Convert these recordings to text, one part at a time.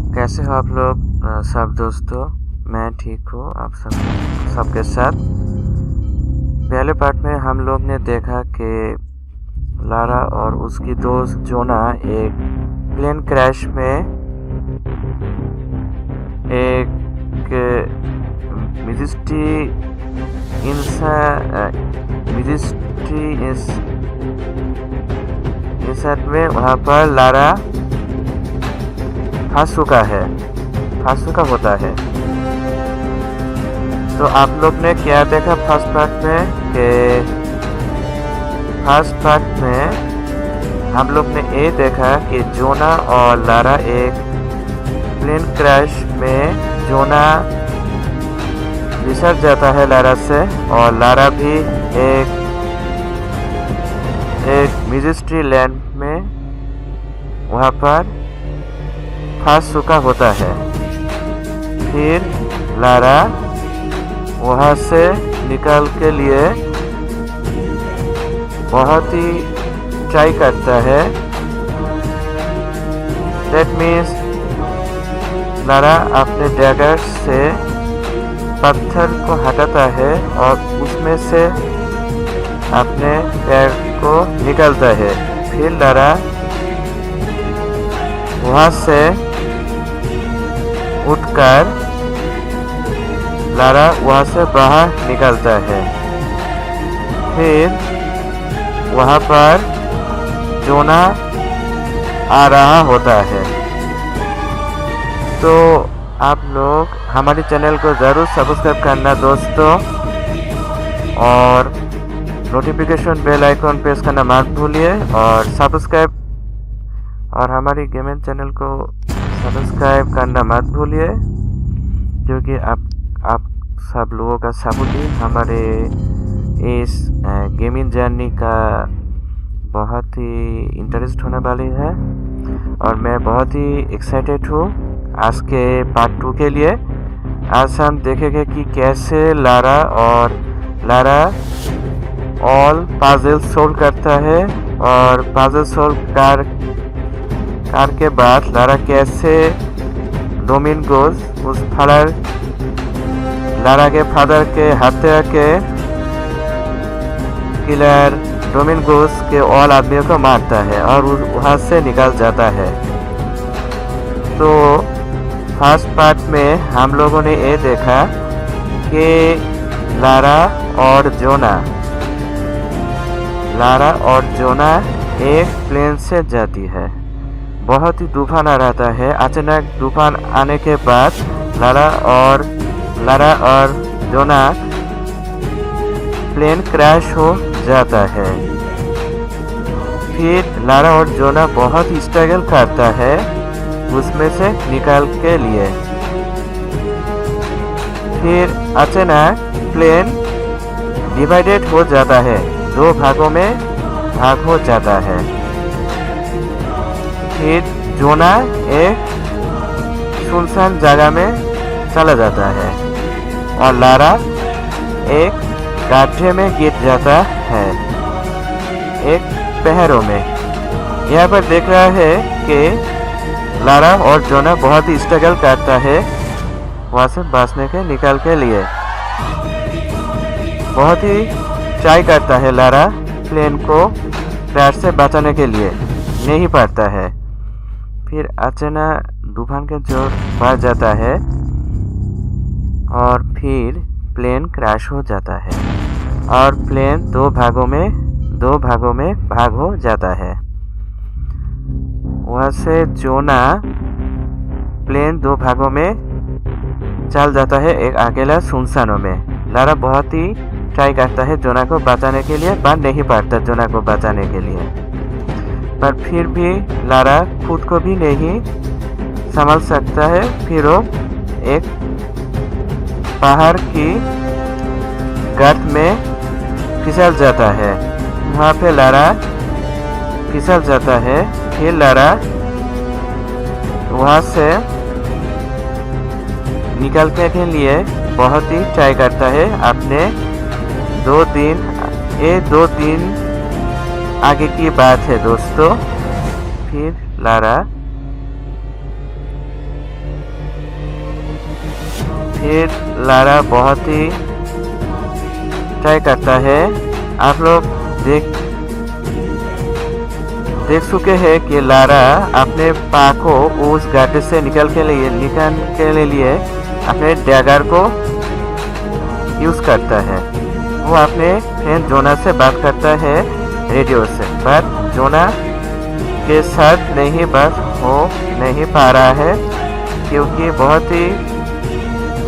कैसे हो आप लोग सब दोस्तों। मैं ठीक हूँ आप सबके साथ। पहले पार्ट में हम लोग ने देखा कि लारा और उसकी दोस्त जोना एक प्लेन क्रैश में एक इंसान में वहाँ पर लारा फंस चुका होता है। तो आप लोग ने क्या देखा फर्स्ट पार्ट में हम लोग ने ये देखा कि जोना और लारा एक प्लेन क्रैश में जोना बिछड़ जाता है लारा से, और लारा भी एक मिस्ट्री लैंड में वहाँ पर फंस चुका होता है। फिर लारा वहाँ से निकल के लिए बहुत ही ट्राई करता है। दैट मीन्स लारा अपने डैगर से पत्थर को हटाता है और उसमें से अपने पैर को निकालता है। फिर लारा वहाँ से उठकर लारा वहाँ से बाहर निकलता है। फिर वहाँ पर जोना आ रहा होता है। तो आप लोग हमारे चैनल को ज़रूर सब्सक्राइब करना दोस्तों, और नोटिफिकेशन बेल आइकॉन प्रेस करना मत भूलिए, और सब्सक्राइब और हमारी गेमिंग चैनल को सब्सक्राइब करना मत भूलिए, क्योंकि आप सब लोगों का सपोर्ट ही हमारे इस गेमिंग जर्नी का बहुत ही इंटरेस्ट होने वाली है। और मैं बहुत ही एक्साइटेड हूँ आज के पार्ट 2 के लिए। आज हम देखेंगे कि कैसे लारा ऑल पजल सोल्व करता है, और पजल सोल्व के बाद लारा कैसे डोमिंगोस उस लारा के फादर के हत्या के किलर डोमिंगोस के ऑल आदमियों को मारता है और वहाँ से निकल जाता है। तो फर्स्ट पार्ट में हम लोगों ने ये देखा कि लारा और जोना एक प्लेन से जाती है। बहुत ही तूफान आ रहता है। अचानक तूफान आने के बाद लारा और जोना प्लेन क्रैश हो जाता है। फिर लारा और जोना बहुत ही स्ट्रगल करता है उसमें से निकाल के लिए। फिर अचानक प्लेन डिवाइडेड हो जाता है, 2 भागों में भाग हो जाता है। फिर जोना एक सुनसान जगह में चला जाता है और लारा एक गड्ढे में गिर जाता है, एक पहाड़ों में। यहाँ पर देख रहा है कि लारा और जोना बहुत ही स्ट्रगल करता है वहाँ से बचने के निकल के लिए। बहुत ही ट्राई करता है लारा प्लेन को क्रैश से बचाने के लिए, नहीं पाता है। फिर अचानक तूफान का जोर बढ़ जाता है और फिर प्लेन क्रैश हो जाता है और प्लेन 2 भागों में भाग हो जाता है। वहाँ से जोना प्लेन 2 भागों में चल जाता है, एक अकेला सुनसानों में। लारा बहुत ही ट्राई करता है जोना को बचाने के लिए, पर नहीं पाता जोना को बचाने के लिए। पर फिर भी लारा खुद को भी नहीं संभाल सकता है। फिर वो एक पहाड़ की गर्त में फिसल जाता है। वहाँ पे लारा फिसल जाता है। फिर लारा वहाँ से निकलने के लिए बहुत ही ट्राई करता है। अपने 2 दिन आगे की बात है दोस्तों। फिर लारा फिर लारा बहुत ही ट्राई करता है। आप लोग देख चुके हैं कि लारा अपने पा को उस गड्ढे से निकालने लिए अपने डैगर को यूज करता है। वो अपने फ्रेंड जोना से बात करता है रेडियो से, पर जोना के साथ बात हो नहीं पा रहा है क्योंकि बहुत ही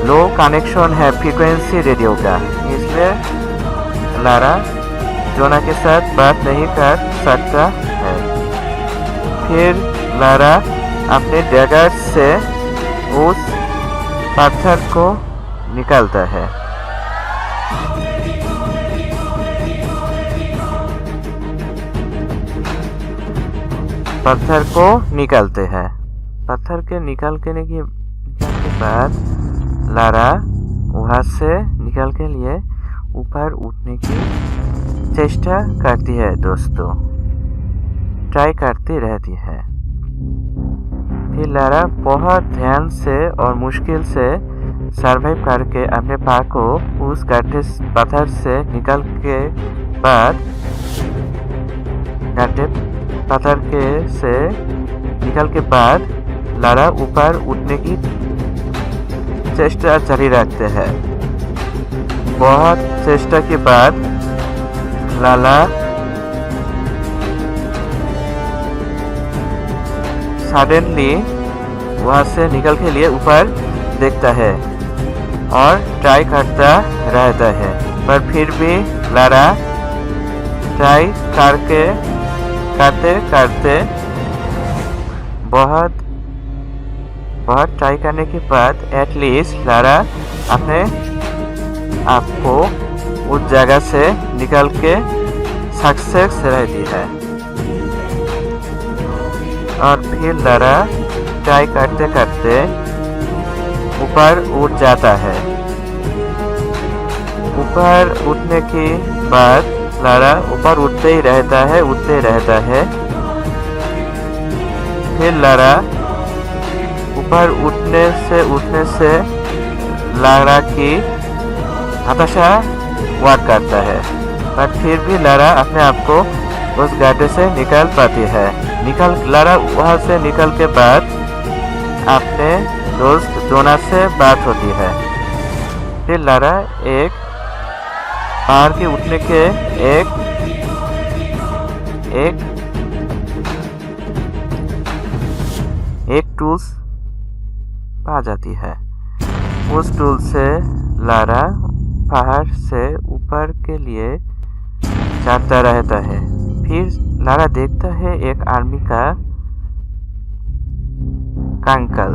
लो कनेक्शन है फ्रीक्वेंसी रेडियो का। इसलिए लारा जोना के साथ बात नहीं कर सकता है। फिर लारा अपने डैगर से उस पत्थर को निकालता है। पत्थर को निकालते हैं। पत्थर के निकालने के बाद लारा वहां से निकाल के लिए ऊपर उठने की चेष्टा करती है दोस्तों, ट्राई करती रहती है। फिर लारा बहुत ध्यान से और मुश्किल से सरवाइव करके अपने पा को उस गड्ढे पत्थर से निकाल के बाद लारा ऊपर उठने की चेष्टा जारी रखते हैं। बहुत चेष्टा के बाद लाला सडनली वहां से निकल के लिए ऊपर देखता है और ट्राई करता रहता है, पर फिर भी लारा ट्राई करते बहुत ट्राई करने के बाद एटलीस्ट लारा अपने आप को उस जगह से निकल के सक्सेस रहती है। और फिर लारा ट्राई करते ऊपर उठ जाता है। ऊपर उठने के बाद लारा ऊपर उठते ही रहता है। फिर लारा ऊपर उठने से लारा की हताशा वर्क करता है, पर फिर भी लारा अपने आप को उस गड्ढे से निकाल पाती है। लारा वहां से निकल के बाद अपने दोस्त जोना से बात होती है। फिर लारा एक पहाड़ के उठने के एक टूल्स पा जाती है। उस टूल से लारा पहाड़ से ऊपर के लिए चढ़ता रहता है। फिर लारा देखता है एक आर्मी का अंकल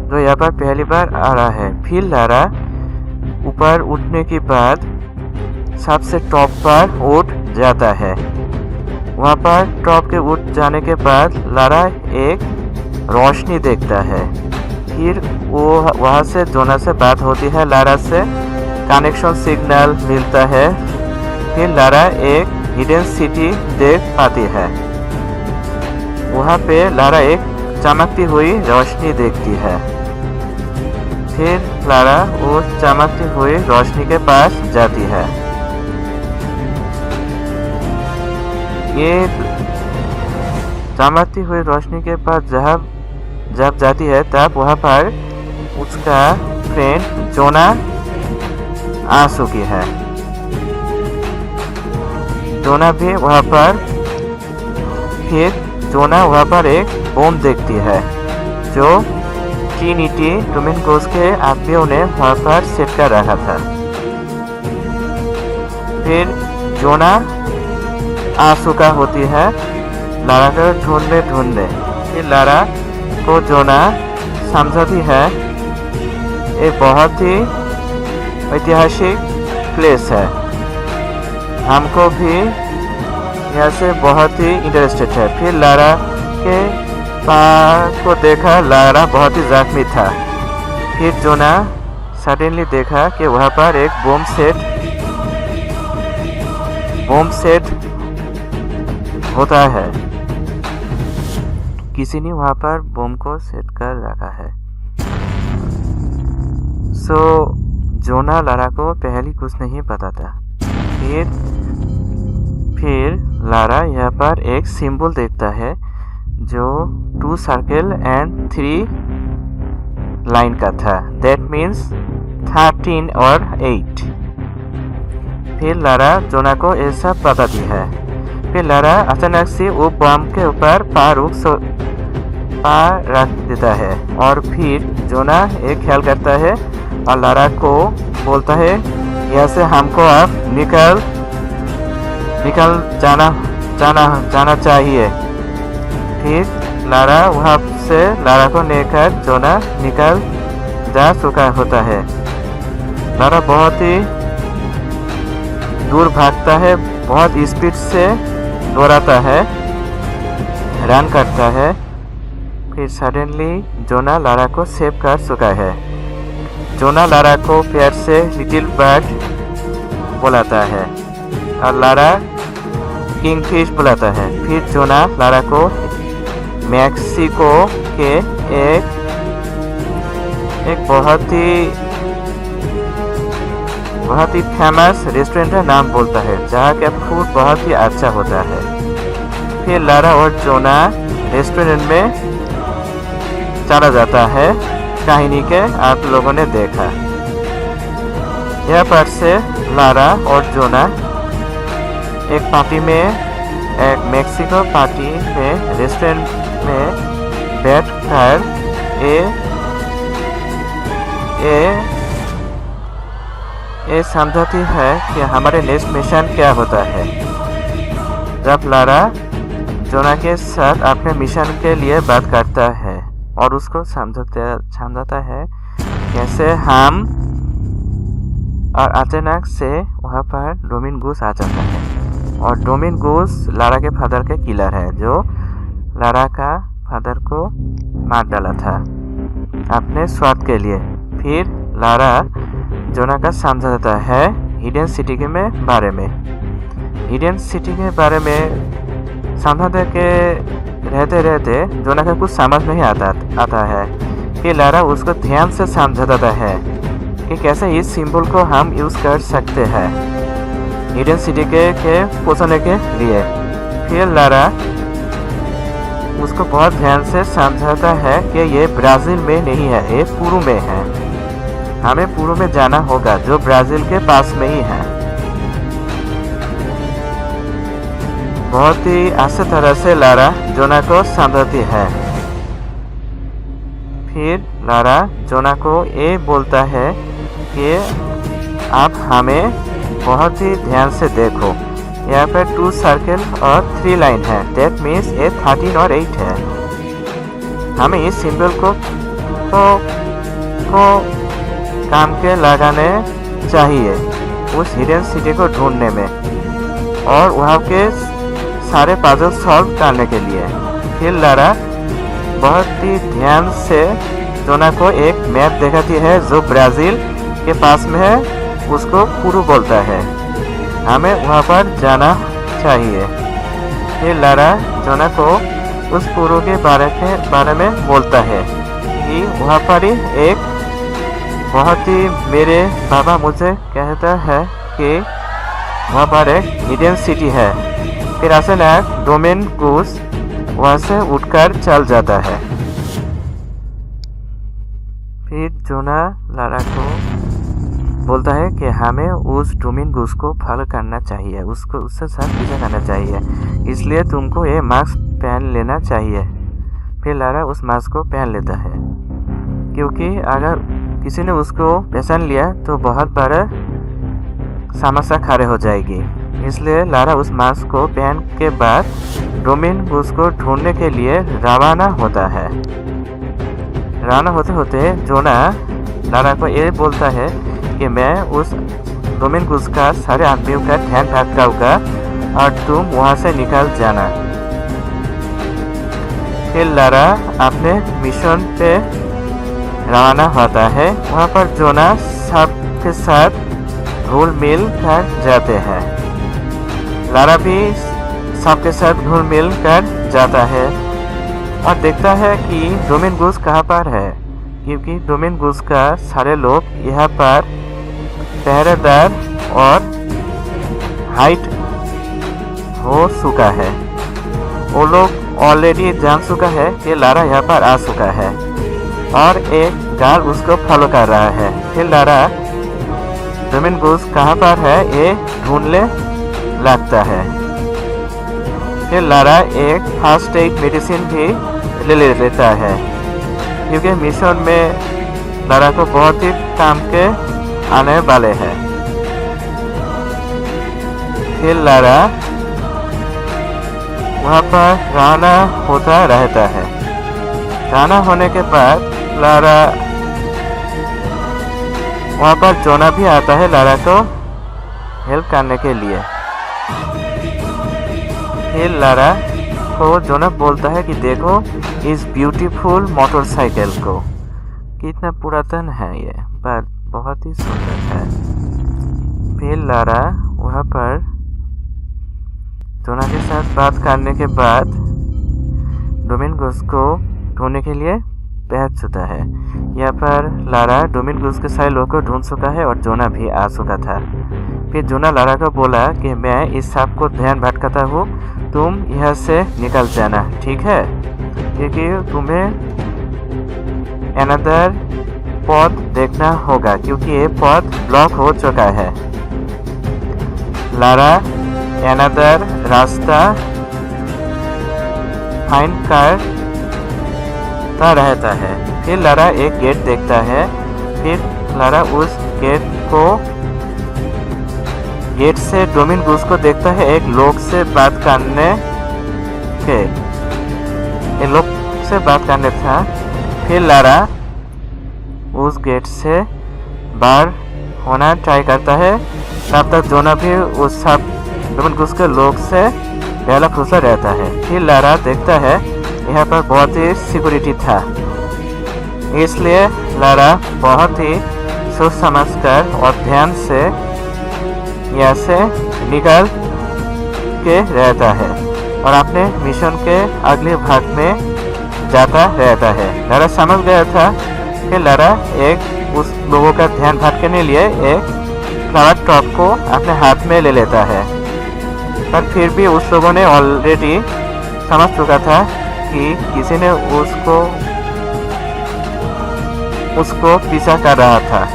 जो यहाँ पर पहली बार आ रहा है। फिर लारा ऊपर उठने के बाद सबसे टॉप पर उठ जाता है। वहाँ पर टॉप के उठ जाने के बाद लारा एक रोशनी देखता है। फिर वो वहाँ से जोना से बात होती है, लारा से कनेक्शन सिग्नल मिलता है। फिर लारा एक हिडन सिटी देख पाती है। वहाँ पे लारा एक चमकती हुई रोशनी देखती है। फिर लारा उस चमकती हुई रोशनी के पास जाती है। ये चमकती हुई रोशनी के पास जब जाती है तब वहाँ पर उसका फ्रेंड जोना आ चुकी है। जोना भी वहाँ पर फिर जोना वहाँ पर एक बम देखती है जो ट्रिनिटी डोमिनिकोस के आदमियों ने वहाँ पर सेट कर रखा था। फिर जोना आ चुका होती है लारा को ढूंढने। फिर लारा को जोना समझाती है ये बहुत ही ऐतिहासिक प्लेस है, हमको भी यहाँ से बहुत ही इंटरेस्टेड है। फिर लारा के पास को देखा, लारा बहुत ही जख्मी था। फिर जोना सडनली देखा कि वहाँ पर एक बम सेट होता है। किसी ने वहाँ पर बम को सेट कर रखा है। सो जोना लारा को पहले कुछ नहीं पता था। फिर लारा यहाँ पर एक सिंबल देखता है जो 2 सर्कल एंड 3 लाइन का था। दैट मीन्स 13 और 8। फिर लारा जोना को ऐसा बताती है। फिर लारा अचानक से वो बम के ऊपर पैर रख देता है और फिर जोना एक ख्याल करता है और लारा को बोलता है यहाँ से हमको अब निकल जाना चाहिए। फिर लारा वहाँ से लारा को लेकर जोना निकल जा चुका होता है। लारा बहुत ही दूर भागता है, बहुत स्पीड से दौड़ाता है, रन करता है। फिर सडनली जोना लारा को सेव कर चुका है। जोना लारा को प्यार से लिटिल बर्ड बुलाता है और लारा किंगफिश बुलाता है। फिर जोना लारा को मैक्सिको के एक बहुत ही फेमस रेस्टोरेंट का नाम बोलता है जहाँ का फूड बहुत ही अच्छा होता है। फिर लारा और जोना रेस्टोरेंट में चला जाता है। कहानी के आप लोगों ने देखा। यहाँ पर से लारा और जोना एक पार्टी में, एक मेक्सिको पार्टी में रेस्टोरेंट में बैठकर ये समझाती है कि हमारे नेक्स्ट मिशन क्या होता है। जब लारा जोना के साथ अपने मिशन के लिए बात करता है और उसको समझाता है कैसे हम, और अचानक से वहाँ पर डोमिन गूस आ जाता है और डोमिन गूस लारा के फादर के किलर है जो लारा का फादर को मार डाला था अपने स्वार्थ के लिए। फिर लारा जोना का समझाता है हिडन सिटी के बारे में। हिडन सिटी के बारे में समझाते के रहते जोना का कुछ समझ नहीं आता है। फिर लारा उसको ध्यान से समझाता है कि कैसे इस सिंबल को हम यूज़ कर सकते हैं हिडन सिटी के पहुंचने के लिए। फिर लारा उसको बहुत ध्यान से समझाता है कि ये ब्राज़ील में नहीं है, ये पुरू में है। हमें पुरू में जाना होगा जो ब्राज़ील के पास में ही है। बहुत ही अच्छी तरह से लारा जोना को समझाती है। फिर लारा जोना को ये बोलता है कि आप हमें बहुत ही ध्यान से देखो। यहाँ पर 2 सर्कल और 3 लाइन है। दैट मीन्स ये 13 और 8 है। हमें इस सिंबल को काम के लगाने चाहिए उस हिडन सिटी को ढूंढने में और वहाँ के सारे पजल सॉल्व करने के लिए। फिर लारा बहुत ही ध्यान से जोना को एक मैप दिखाती है जो ब्राज़ील के पास में है, उसको पुरू बोलता है। हमें वहाँ पर जाना चाहिए। फिर लारा जोना को उस पुरू के बारे में बोलता है कि वहाँ पर ही एक बहुत ही, मेरे बाबा मुझे कहता है कि वहाँ पर एक हिडन सिटी है। फिर अचानक डोमिन गूस वहाँ से उठकर चल जाता है। फिर जोना लारा को बोलता है कि हमें उस डोमिन गूस को फॉलो करना चाहिए, उससे साथ पीछा करना चाहिए, इसलिए तुमको ये मास्क पहन लेना चाहिए। फिर लारा उस मास्क को पहन लेता है क्योंकि अगर किसी ने उसको पहचान लिया तो बहुत बड़ा समस्या खड़े हो जाएगी। इसलिए लारा उस मास्क को पहन के बाद डोमिन गूस को ढूंढने के लिए रवाना होता है। रवाना होते होते जोना लारा को ये बोलता है कि मैं उस डोमिन गूस का सारे आदमियों का ध्यान रखूंगा और तुम वहाँ से निकल जाना। फिर लारा अपने मिशन पे रवाना होता है। वहाँ पर जोना सबके साथ घुल मिल कर जाते हैं। लारा भी सबके साथ घुल मिल कर जाता है और देखता है कि डोमिन गूस कहाँ पर है। क्योंकि डोमिनगुस का सारे लोग यहाँ पर पहरेदार और हाइड हो चुका है। वो लोग ऑलरेडी जान चुका है कि लारा यहाँ पर आ चुका है और एक गार्ड उसको फॉलो कर रहा है। फिर लारा डोमिनगुस कहाँ पर है ये ढूंढने लगता है। फिर लारा एक फर्स्ट एड मेडिसिन भी ले लेता है, क्योंकि मिशन में लारा को बहुत ही काम के आने वाले हैं। फिर लारा वहाँ पर रवाना होता रहता है। रवाना होने के बाद लारा वहाँ पर जोना भी आता है लारा को हेल्प करने के लिए। फिर लारा को जोना बोलता है कि देखो इस ब्यूटीफुल मोटरसाइकिल को, कितना पुरातन है ये, पर बहुत ही सुंदर है। फिर लारा वहाँ पर जोना के साथ बात करने के बाद डोमिनगुस को ढूंढने के लिए पहुंच चुका है। यहाँ पर लारा डोमिनगुस के सारे लोगों को ढूंढ चुका है और जोना भी आ चुका था। फिर जोना लारा को बोला कि मैं इस सांप को ध्यान भटकाता हूँ, तुम यहाँ से निकल जाना, ठीक है, क्योंकि तुम्हें अनदर पथ देखना होगा, क्योंकि ये पथ ब्लॉक हो चुका है। लारा अनदर रास्ता फाइंड करता रहता है। फिर लारा एक गेट देखता है। फिर लारा उस गेट से डोमिनगुस को देखता है एक लोग से बात करने था। फिर लारा उस गेट से बाहर होना ट्राई करता है। तब तक जोना भी उस सब डोमिनगुस के लोग से पहला फुसला रहता है। फिर लारा देखता है यहाँ पर बहुत ही सिक्योरिटी था, इसलिए लारा बहुत ही सोच समझकर और ध्यान से यहाँ से निकल के रहता है और अपने मिशन के अगले भाग में जाता रहता है। लारा समझ गया था कि लारा एक उस लोगों का ध्यान भटकाने लिए एक फ्लावर टॉप को अपने हाथ में ले लेता है, पर फिर भी उस लोगों ने ऑलरेडी समझ चुका था कि किसी ने उसको पीछा कर रहा था,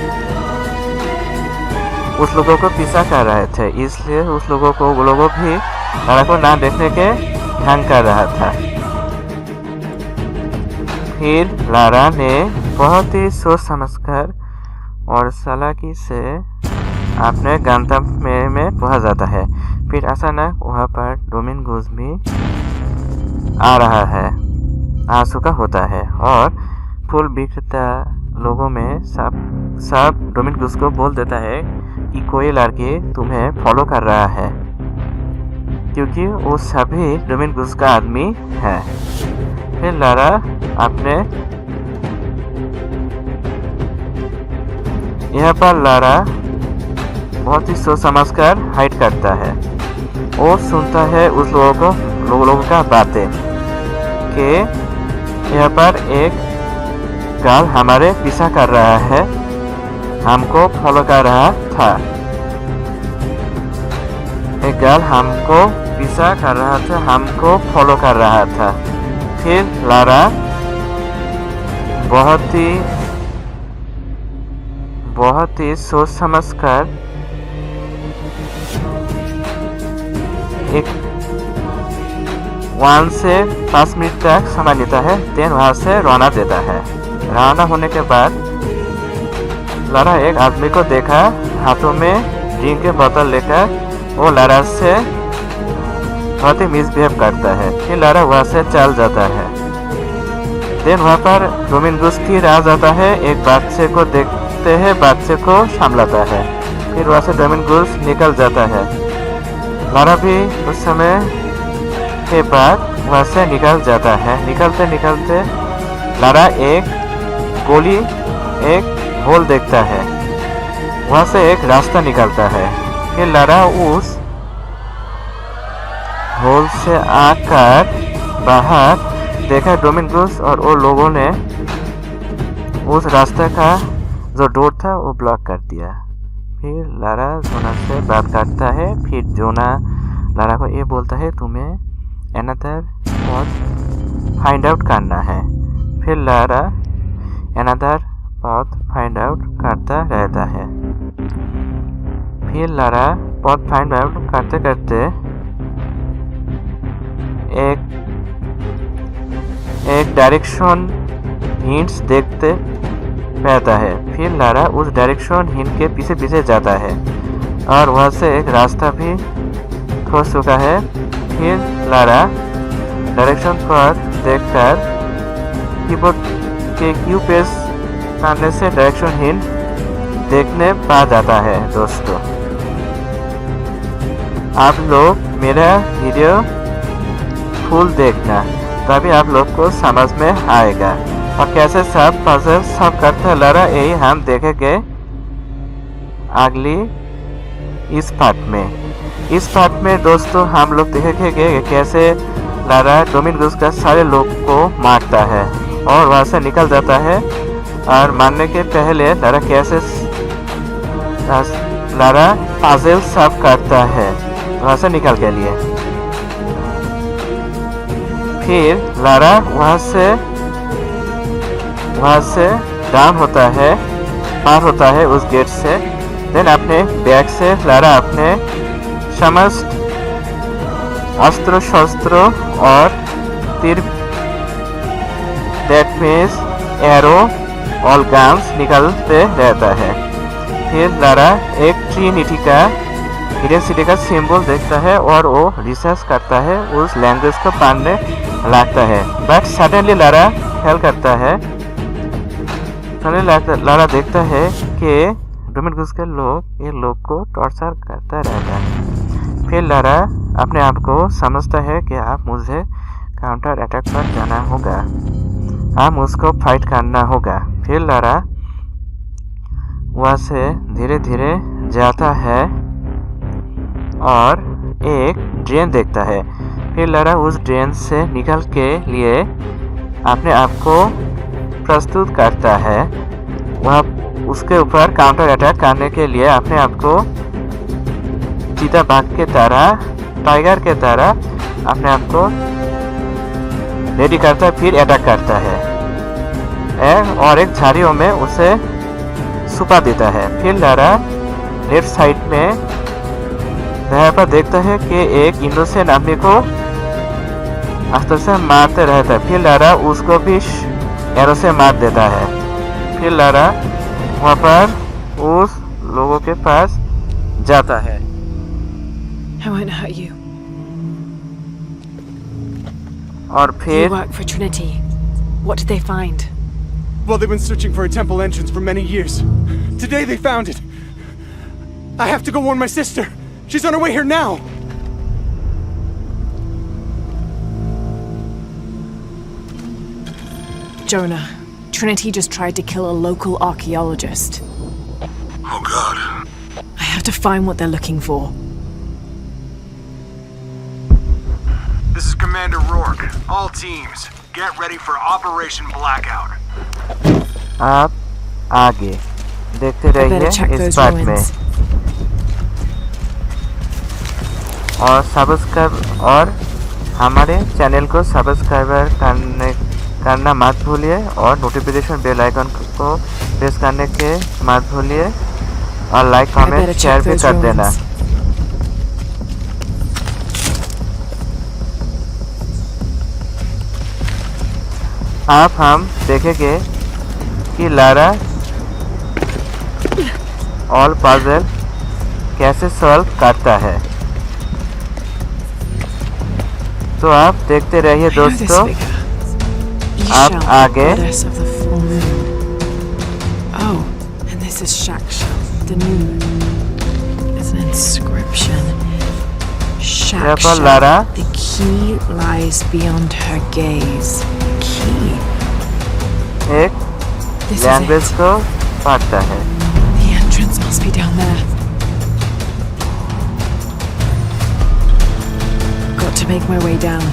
उस लोगों को पीछा कर रहे थे, इसलिए उस लोगों भी लारा को ना देखने के ढंग कर रहा था। फिर लारा ने बहुत ही सोच समझकर और चालाकी से अपने गंतव्य में पहुंच जाता है। फिर अचानक वहाँ पर डोमिनगुस भी आ चुका होता है और फूल विक्रेता लोगों में सब डोमिनगुस को बोल देता है कि कोई लड़की तुम्हें फॉलो कर रहा है, क्योंकि वो सभी डोमिनगुस का आदमी है। फिर लारा अपने यहाँ पर लारा बहुत ही सोच समझकर हाइड करता है। वो सुनता है उस लोगों का बातें कि यहाँ पर एक गर्ल हमारे पीछा कर रहा है, हमको फॉलो कर रहा था। एक गर्ल हमको पीछा कर रहा था, हमको फॉलो कर रहा था। फिर लारा बहुत ही सोच समझकर एक 1 से 5 मिनट तक समय लेता है, देन वहाँ से रवाना देता है। रवाना होने के बाद लारा एक आदमी को देखा हाथों में ड्रिंक के बोतल लेकर, वो लारा से बहुत ही मिसबिहेव करता है। फिर लारा वहाँ से चल जाता है। देन वहाँ पर डोमिनगुस फिर आ जाता है, एक बच्चे को देखते हैं, बच्चे को संभालता है। फिर वहाँ से डोमिनगुस निकल जाता है। लारा भी उस समय के बाद वहाँ से निकल जाता है। निकलते निकलते लारा एक होल देखता है, वहाँ से एक रास्ता निकलता है। फिर लारा उस होल से आकर बाहर देखा डोमिनगुस और वो लोगों ने उस रास्ते का जो डोर था वो ब्लॉक कर दिया। फिर लारा जोना से बात करता है। फिर जोना लारा को ये बोलता है तुम्हें अनदर पथ फाइंड आउट करना है। फिर लारा अनदर पथ फाइंड आउट करता रहता है। फिर लारा पथ फाइंड आउट करते करते एक डायरेक्शन हिंट्स देखते रहता है। फिर लारा उस डायरेक्शन हिंट के पीछे पीछे जाता है और वहाँ से एक रास्ता भी खोज चुका है। फिर लारा डायरेक्शन पर देखकर कीबोर्ड के क्यू प्रेस करने से डायरेक्शन हिंट देखने पा जाता है। दोस्तों, आप लोग मेरा वीडियो फुल देखना, तभी आप लोग को समझ में आएगा और कैसे सब पजल सब करते लारा यही हम देखेंगे अगली इस पार्ट में। इस पार्ट में दोस्तों हम लोग देखेंगे कि कैसे लारा डोमिनगुस का सारे लोग को मारता है और वहाँ से निकल जाता है। और मारने के पहले लारा कैसे लारा पजल सब करता है वहाँ से निकल के लिए। फिर लारा वहाँ से डाउन होता है, पार होता है उस गेट से। देन अपने बैग से लारा अपने समस्त अस्त्र शस्त्र और तीर दैट मीन्स एरो और गन्स निकालते रहता है। फिर लारा एक ट्रिनिटी का हिडन सिटी का सिंबल देखता है और वो रिसर्च करता है, उस लैंग्वेज को पढ़ने लगता है। बट सडनली लारा फेल करता है। लारा देखता है कि डोमिनगुस के लोग ये लोग को टॉर्चर करता रहता है। फिर लारा अपने आप को समझता है कि आप मुझे काउंटर अटैक पर जाना होगा, आप उसको फाइट करना होगा। फिर लारा वहाँ से धीरे धीरे जाता है और एक ड्रेन देखता है। फिर लारा उस ड्रेन से निकल के लिए अपने आप को प्रस्तुत करता है। वह उसके ऊपर काउंटर अटैक करने के लिए अपने आप को चीता बाघ के तरह, टाइगर के तरह अपने आप को रेडी करता है। फिर अटैक करता है और एक झाड़ियों में उसे छुपा देता है। फिर लारा लेफ्ट साइड में यहाँ पर देखता है कि एक इनोसेंट आदमी को अस्त्र से मारते रहता है। फिर लारा उसको भी एरो से मार देता है। फिर लारा वहाँ पर उस लोगों के पास जाता है। I won't hurt you. और फिर You work for Trinity. What did they find? Well, they've been searching for a temple entrance for many years. Today they found it. I have to go warn my sister. She's on her way here now. Jonah, Trinity just tried to kill a local archaeologist. Oh God. I have to find what they're looking for. This is Commander Rourke. All teams, get ready for Operation Blackout. आप आगे देखते I better रहिए check इस those part में ruins. और subscribe और हमारे channel को सब्सक्राइब करना मत भूलिए और नोटिफिकेशन बेल आइकन को प्रेस करने के मत भूलिए और like I comment better share check भी those कर देना। ruins. आप हम देखेंगे कि लारा ऑल पजल कैसे सॉल्व करता है। तो आप देखते रहिए I know this दोस्तों। figure. आप Ishal, आगे goddess of the full moon. Oh, and this is Shakshal, the moon. It's an inscription. यहाँ पर Shakshal, Lara the key lies beyond her gaze. Key. एक This is लैंग्वेज it. को पढ़ता है। The entrance must be down there. Got to make my way down.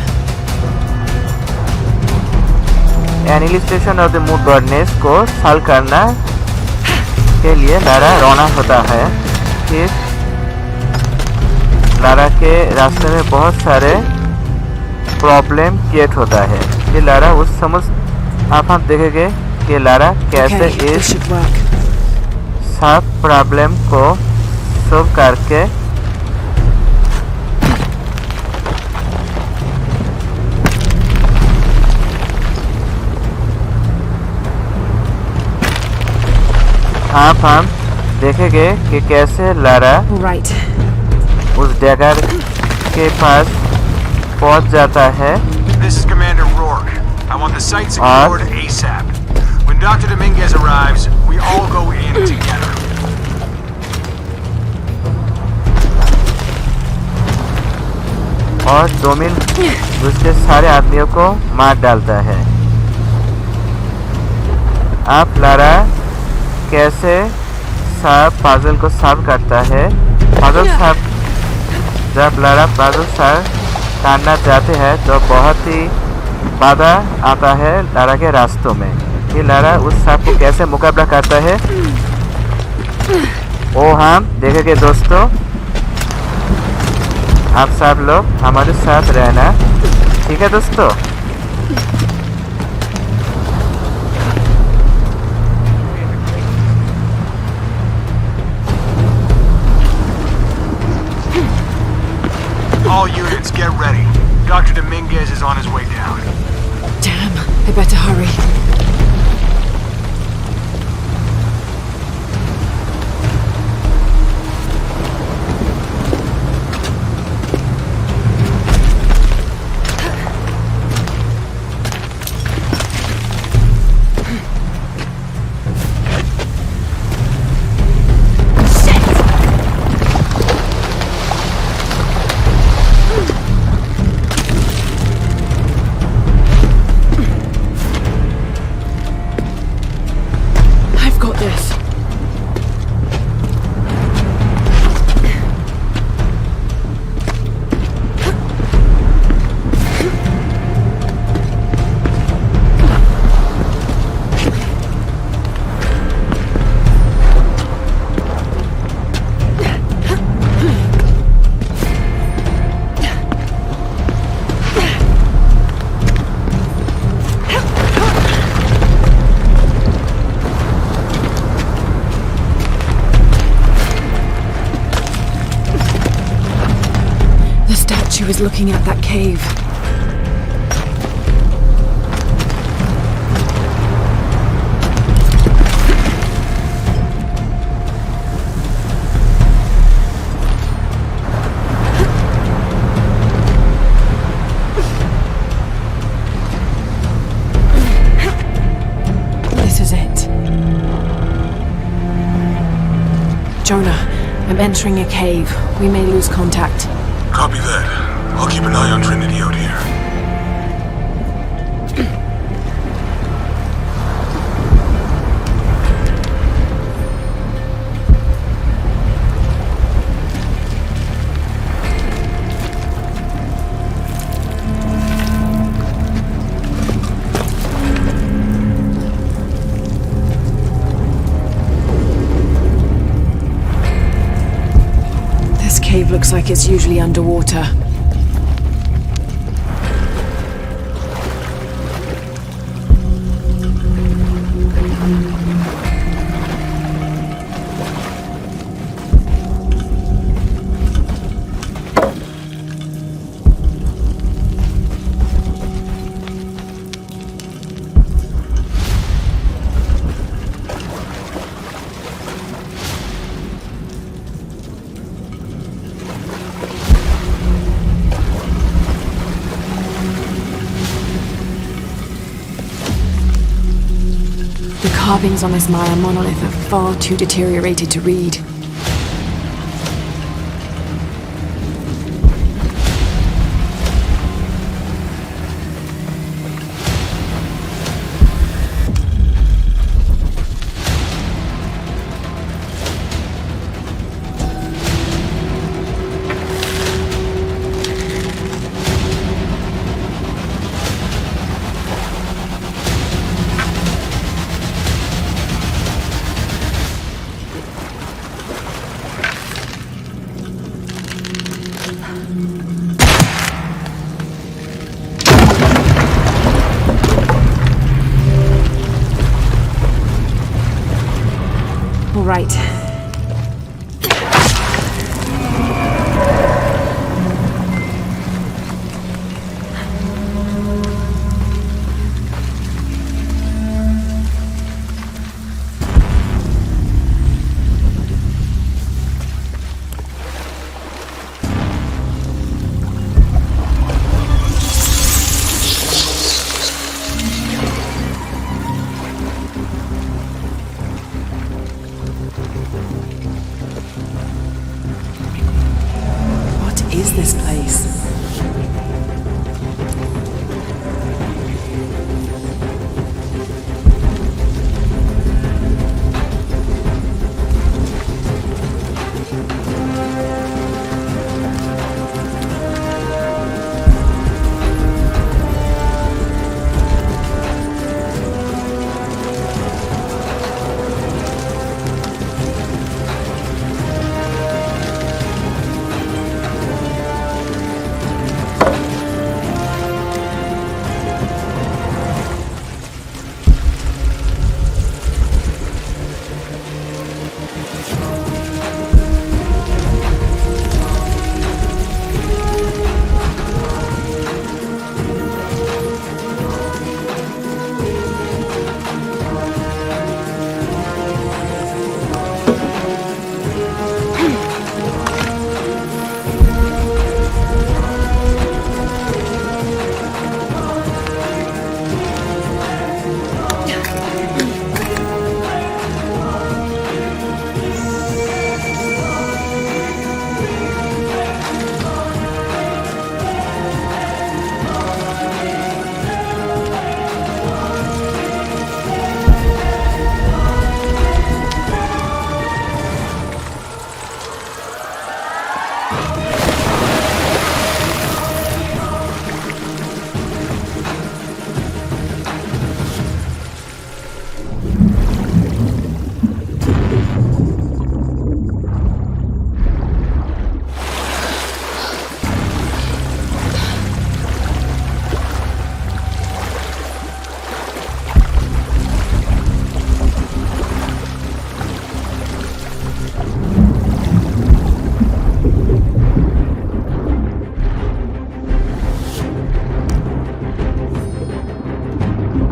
Annihilation of the mood goddess को solve करना के लिए Lara रवाना होता है। फिर लारा के रास्ते में बहुत सारे प्रॉब्लम क्रिएट होता है। फिर लारा उस समझ आप हम देखेंगे कि लारा कैसे Okay, this इस should work. सब प्रॉब्लम को सॉल्व करके आप हम देखेंगे कि कैसे लारा All right. उस डैगर के पास पहुंच जाता है। This is Commander Rourke. I want the site Alright. secured ASAP. When Dr. Dominguez arrives, we all go in together. और डोमिन उसके सारे आदमियों को मार डालता है। आप लारा कैसे सब पजल को सॉल्व करता है। पजल सब जब लारा पजल सॉल्व करना चाहते हैं तो बहुत ही बाधा आता है लारा के रास्तों में। ये लारा उस सब को कैसे मुकाबला करता है वो हम देखेंगे दोस्तों। आप सब लोग हमारे साथ रहना, ठीक है दोस्तों। All units, get ready. Dr. Dominguez is on his way down. Damn, I better hurry. I've got this. The statue is looking at that cave. This is it. Jonah, I'm entering a cave. We may lose contact. Copy that. I'll keep an eye on Trinity out here. This cave looks like it's usually underwater. The carvings on this Maya monolith are far too deteriorated to read.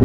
I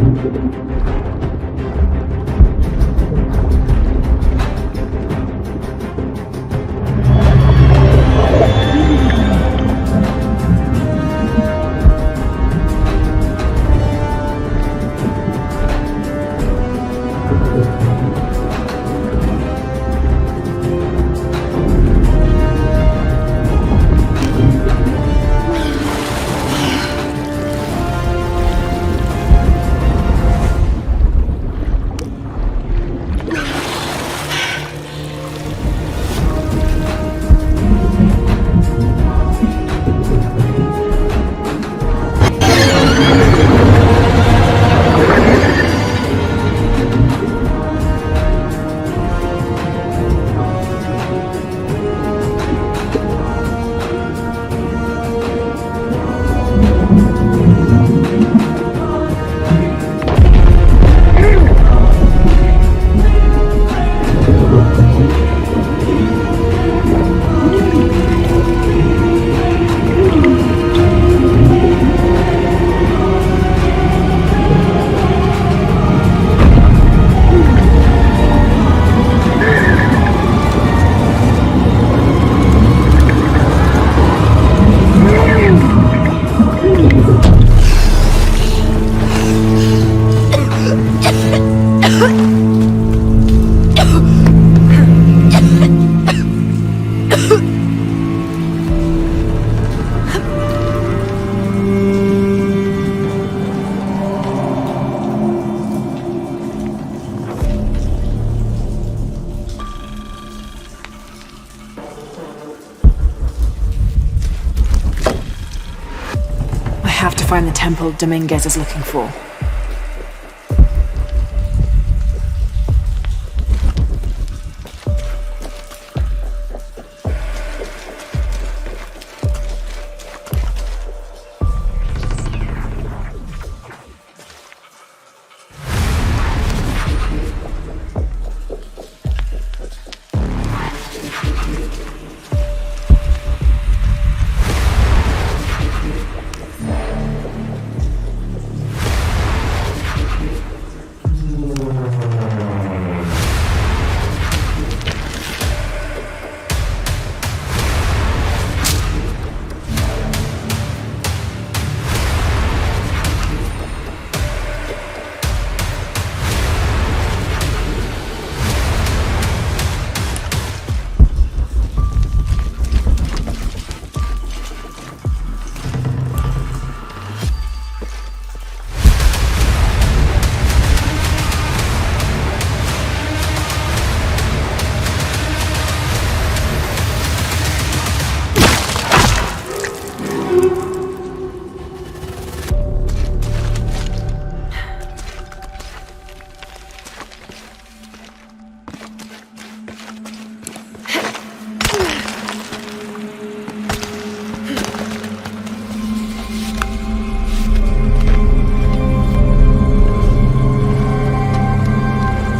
have to find the temple Dominguez is looking for.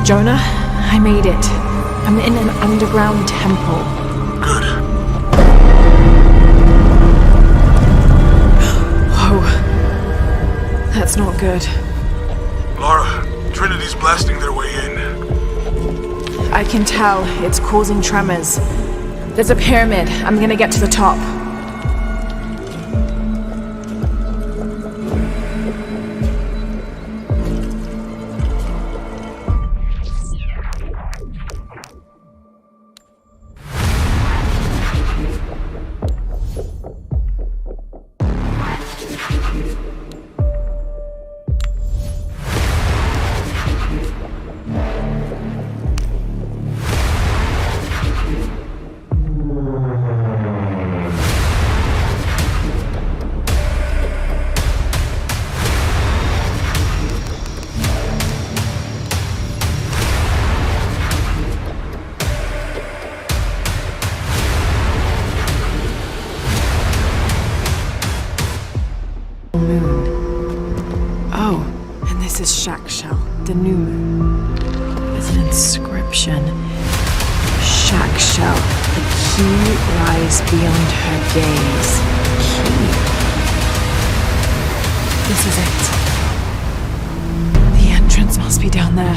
Jonah, I made it. I'm in an underground temple. Good. Whoa. That's not good. Lara, Trinity's blasting their way in. I can tell. It's causing tremors. There's a pyramid. I'm gonna get to the top. Oh, and this is Shakshal, the new moon. There's an inscription. Shakshal, the key lies beyond her gaze. Key. This is it. be down there.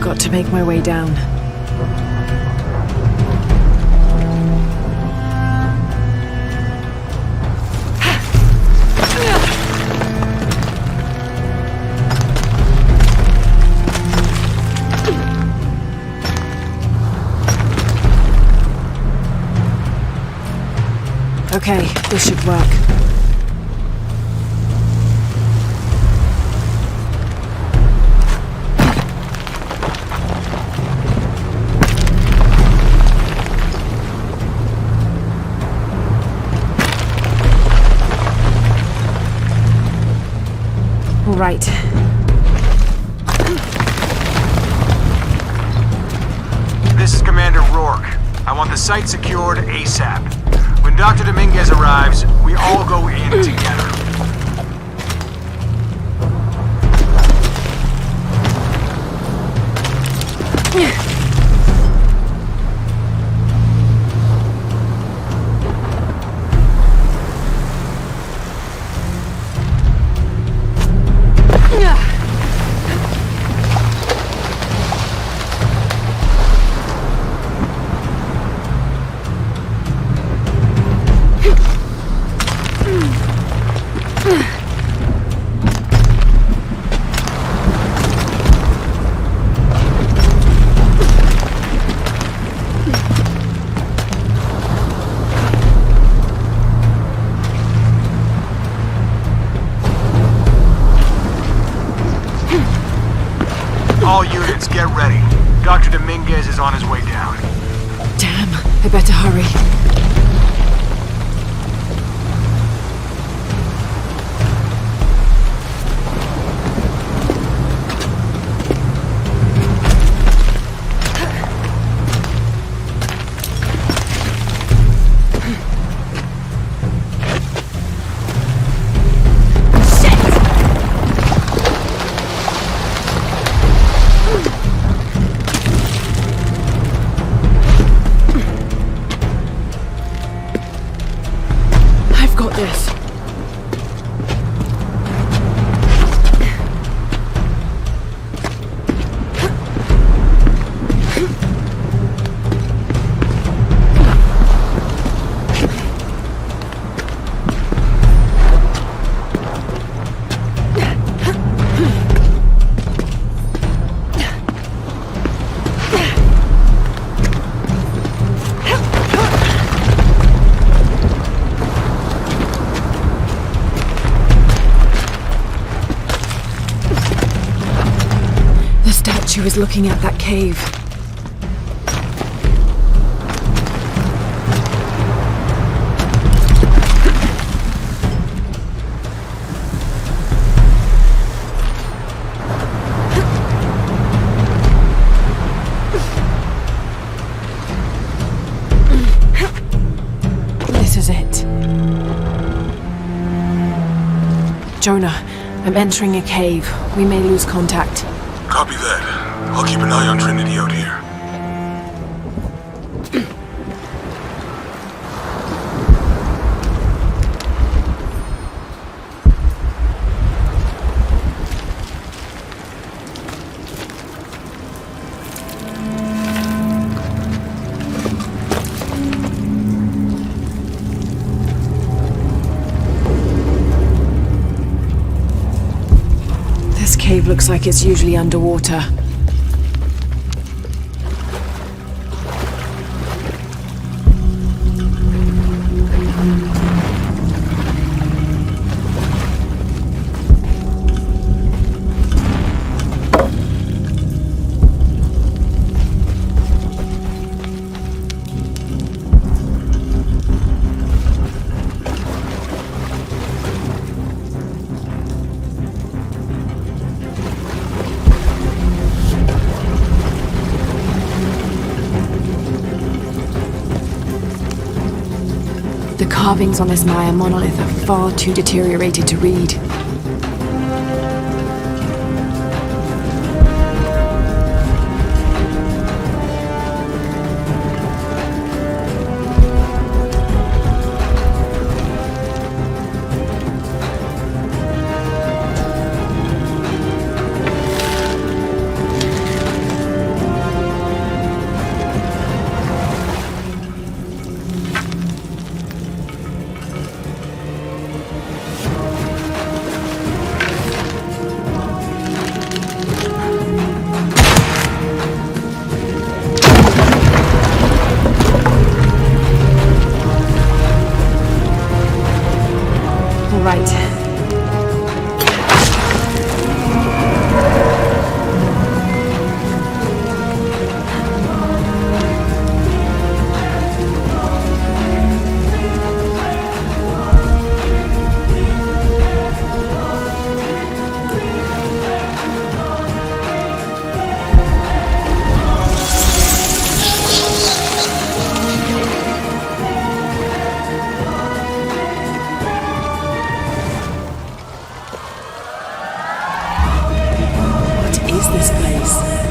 Got to make my way down. Okay, this should work. All right. This is Commander Rourke. I want the site secured ASAP. When Dr. Dominguez arrives, we all go in together. All units, get ready. Dr. Dominguez is on his way down. Damn, I better hurry. I've got this. The statue is looking at that cave. This is it. Jonah, I'm entering a cave. We may lose contact. Copy that. I'll keep an eye on Trinity out here. This cave looks like it's usually underwater. The carvings on this Maya monolith are far too deteriorated to read. All right. What is this place?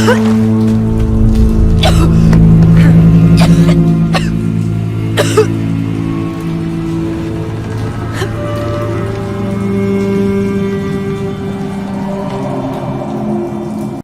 Ugh!